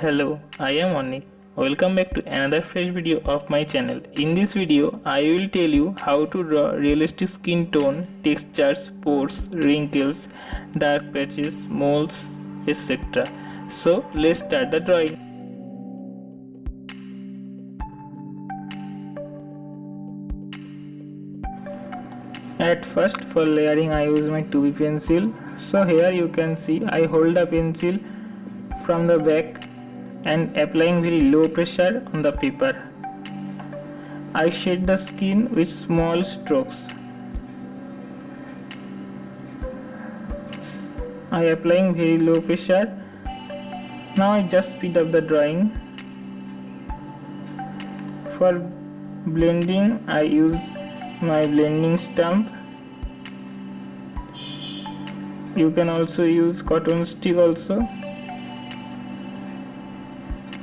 Hello, I am Anwit. Welcome back to another fresh video of my channel. In this video, I will tell you how to draw realistic skin tone, textures, pores, wrinkles, dark patches, moles, etc. So let's start the drawing. At first, for layering I use my 2B pencil. So here you can see I hold the pencil from the back and applying very low pressure on the paper. I shade the skin with small strokes. I applying very low pressure. Now I just speed up the drawing. For blending I use my blending stump. You can also use cotton stick also.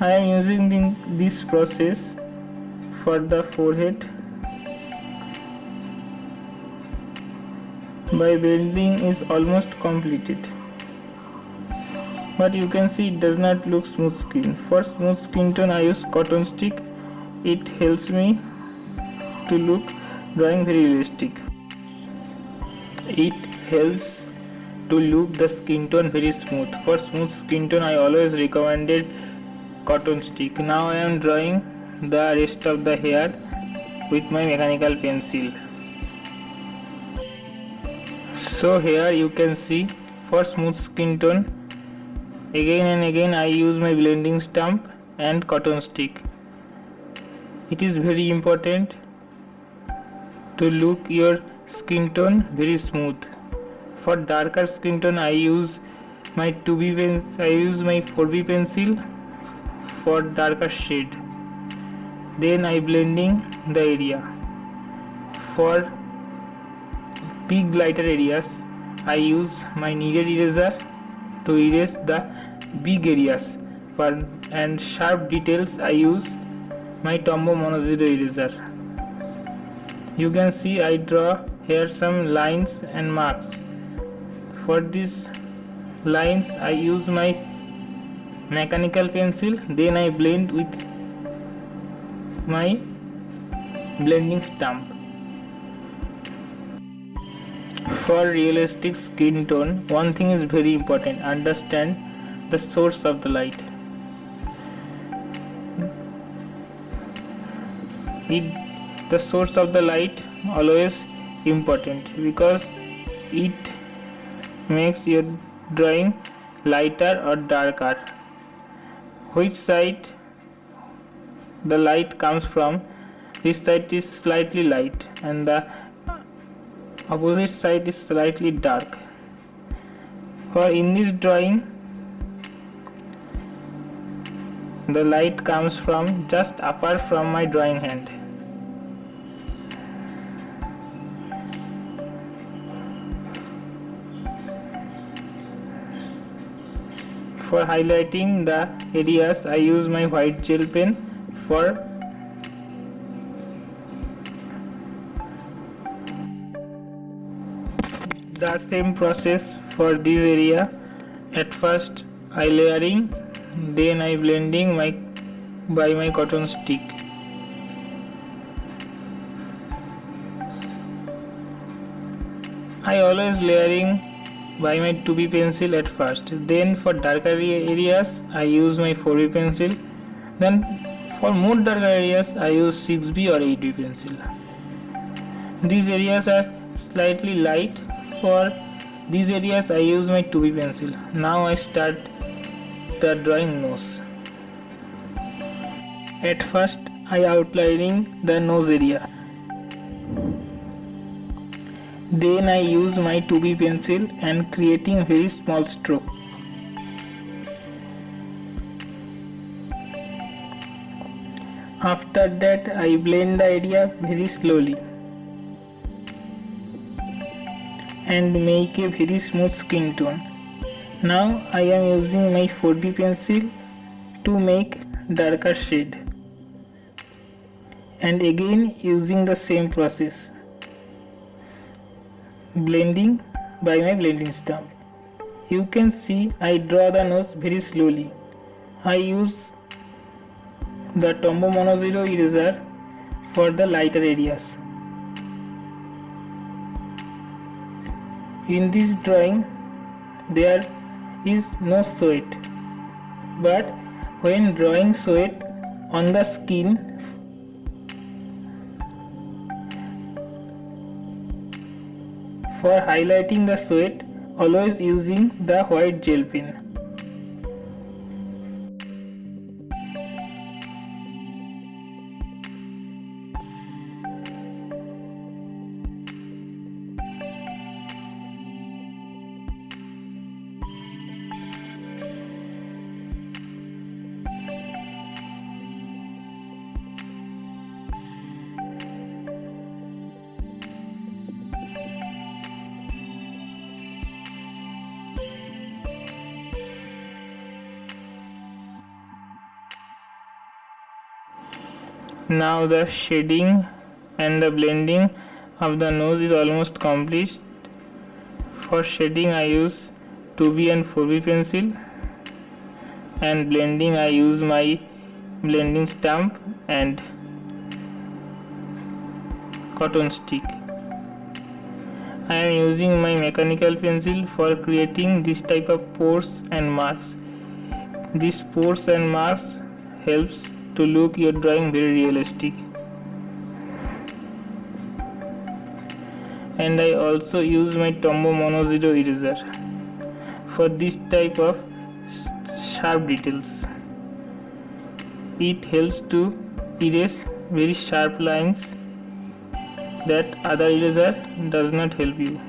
I am using this process for the forehead. My blending is almost completed, but you can see it does not look smooth skin. For smooth skin tone I use cotton stick. It helps me to look drawing very realistic. It helps to look the skin tone very smooth. For smooth skin tone I always recommended cotton stick. Now I am drawing the rest of the hair with my mechanical pencil. So here you can see for smooth skin tone again and again I use my blending stump and cotton stick. It is very important to look your skin tone very smooth. For darker skin tone I use my 2B pencil. I use my 4B pencil for darker shade. Then I blending the area. For big lighter areas I use my kneaded eraser to erase the big areas. And sharp details I use my Tombow Mono 0 eraser. You can see I draw here some lines and marks. For these lines I use my mechanical pencil, then I blend with my blending stump. For realistic skin tone, one thing is very important: understand the source of the light. The source of the light always important because it makes your drawing lighter or darker. Which side the light comes from, this side is slightly light and the opposite side is slightly dark. For in this drawing the light comes from just apart from my drawing hand. For highlighting the areas I use my white gel pen. For the same process for this area. At first I layering, then I blending by my cotton stick. I always layering by my 2B pencil at first. Then for darker areas I use my 4B pencil. Then for more darker areas I use 6B or 8B pencil. These areas are slightly light. For these areas I use my 2B pencil. Now I start the drawing nose. At first I outlining the nose area. Then I use my 2B pencil and creating very small stroke. After that I blend the area very slowly and make a very smooth skin tone. Now I am using my 4B pencil to make darker shade and again using the same process, blending by my blending stump. You can see I draw the nose very slowly. I use the Tombow Mono Zero eraser for the lighter areas. In this drawing there is no sweat, but when drawing sweat on the skin, for highlighting the sweat, always using the white gel pen. Now the shading and the blending of the nose is almost complete. For shading I use 2B and 4B pencil, and blending I use my blending stamp and cotton stick. I am using my mechanical pencil for creating this type of pores and marks. These pores and marks helps to look your drawing very realistic. And I also use my Tombow Mono Zero eraser for this type of sharp details. It helps to erase very sharp lines that other eraser does not help you.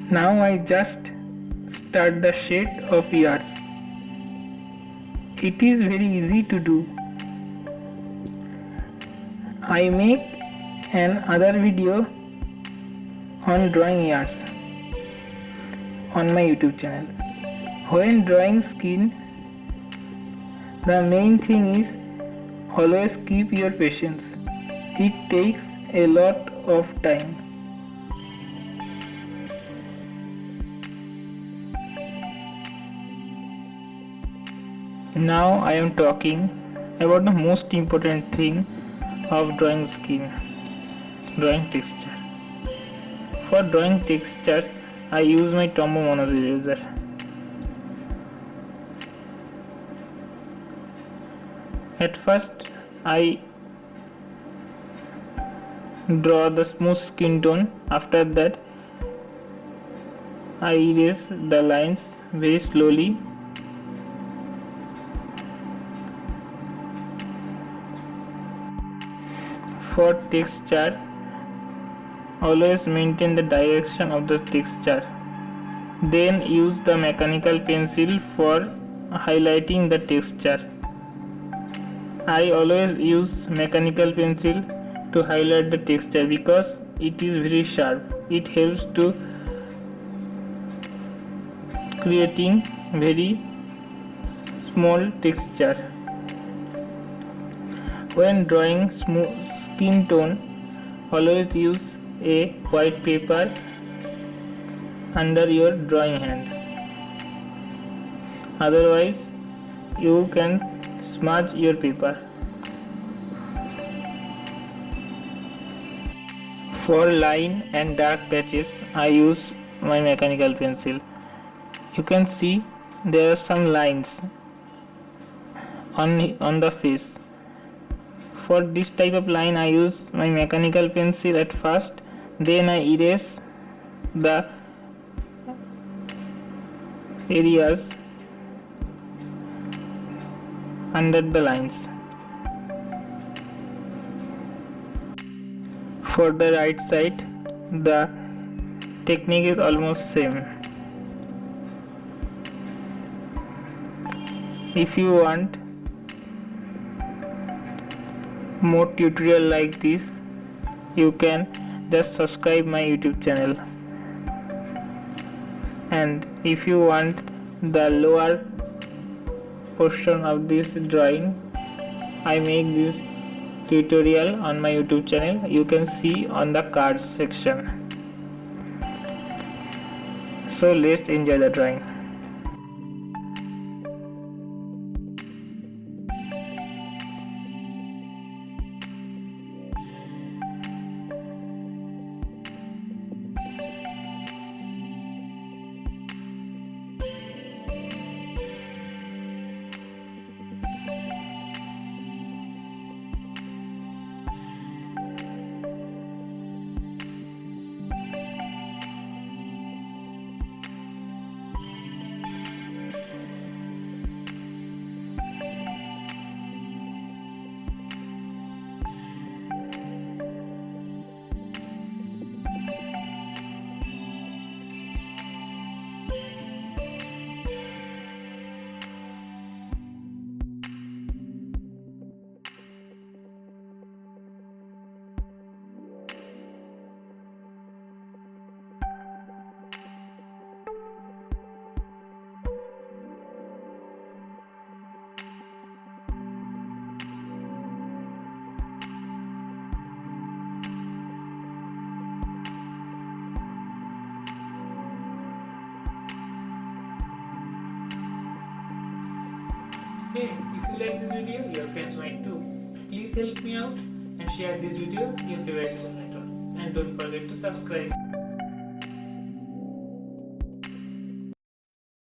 Now I just start the shade of ears. It is very easy to do. I make another video on drawing ears on my YouTube channel. When drawing skin, the main thing is always keep your patience. It takes a lot of time. Now I am talking about the most important thing of drawing skin, drawing texture. For drawing textures, I use my Tombow Mono Zero eraser. At first, I draw the smooth skin tone. After that, I erase the lines very slowly. For texture, always maintain the direction of the texture. Then use the mechanical pencil for highlighting the texture. I always use mechanical pencil to highlight the texture because it is very sharp. It helps to creating very small texture. When drawing smooth skin tone, always use a white paper under your drawing hand. Otherwise, you can smudge your paper. For line and dark patches, I use my mechanical pencil. You can see there are some lines on the face. For this type of line, I use my mechanical pencil at first, then I erase the areas under the lines. For the right side, the technique is almost same. If you want more tutorial like this, you can just subscribe my YouTube channel. And if you want the lower portion of this drawing, I make this tutorial on my YouTube channel. You can see on the cards section. So let's enjoy the drawing. Hey, if you like this video, your friends might too. Please help me out and share this video to your favorite social network. And don't forget to subscribe.